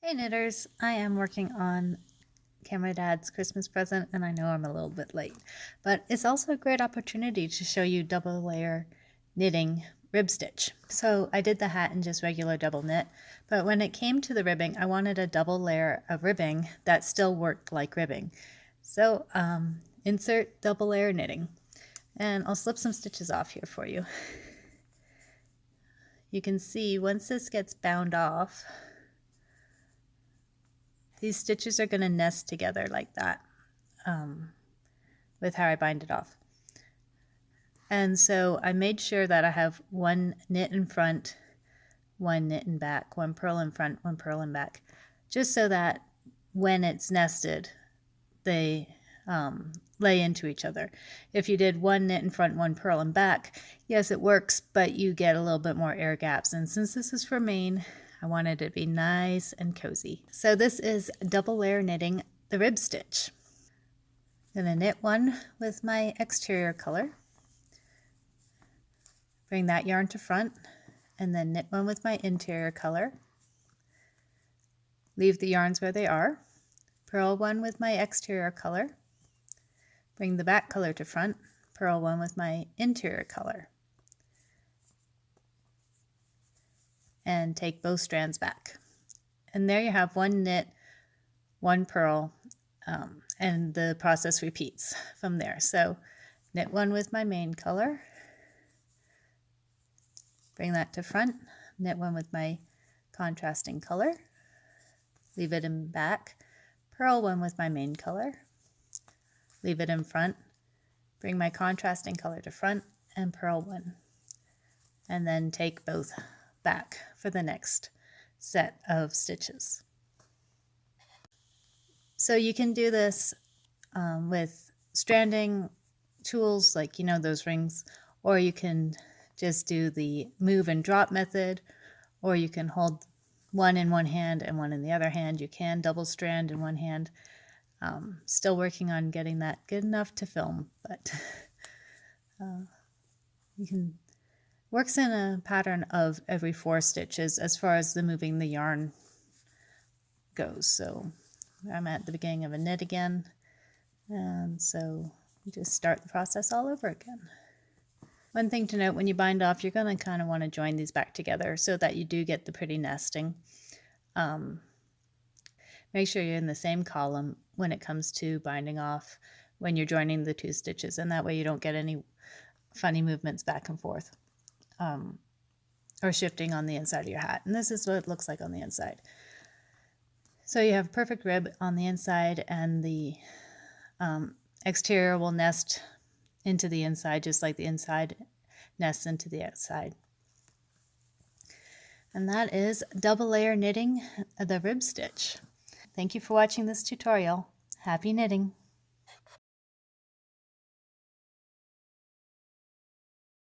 Hey knitters, I am working on Camera Dad's Christmas present and I know I'm a little bit late, but it's also a great opportunity to show you double layer knitting rib stitch. So I did the hat in just regular double knit, but when it came to the ribbing, I wanted a double layer of ribbing that still worked like ribbing. So insert double layer knitting, and I'll slip some stitches off here for you. You can see once this gets bound off, these stitches are going to nest together like that with how I bind it off. And so I made sure that I have one knit in front, one knit in back, one purl in front, one purl in back, just so that when it's nested, they lay into each other. If you did one knit in front, one purl in back, yes, it works, but you get a little bit more air gaps. And since this is for Maine, I wanted it to be nice and cozy. So this is double layer knitting the rib stitch. I'm going to knit one with my exterior color, bring that yarn to front, and then knit one with my interior color. Leave the yarns where they are, purl one with my exterior color, bring the back color to front, purl one with my interior color, and take both strands back. And there you have one knit, one purl, and the process repeats from there. So knit one with my main color, bring that to front, knit one with my contrasting color, leave it in back, purl one with my main color, leave it in front, bring my contrasting color to front, and purl one, and then take both back for the next set of stitches. So you can do this with stranding tools like, those rings, or you can just do the move and drop method, or you can hold one in one hand and one in the other hand. You can double strand in one hand. Still working on getting that good enough to film, but you can works in a pattern of every 4 stitches as far as the moving the yarn goes. So I'm at the beginning of a knit again, and so you just start the process all over again. One thing to note, when you bind off, you're going to kind of want to join these back together so that you do get the pretty nesting. Make sure you're in the same column when it comes to binding off when you're joining the 2 stitches, and that way you don't get any funny movements back and forth or shifting on the inside of your hat. And this is what it looks like on the inside. So you have perfect rib on the inside, and the exterior will nest into the inside just like the inside nests into the outside. And that is double layer knitting the rib stitch. Thank you for watching this tutorial. Happy knitting!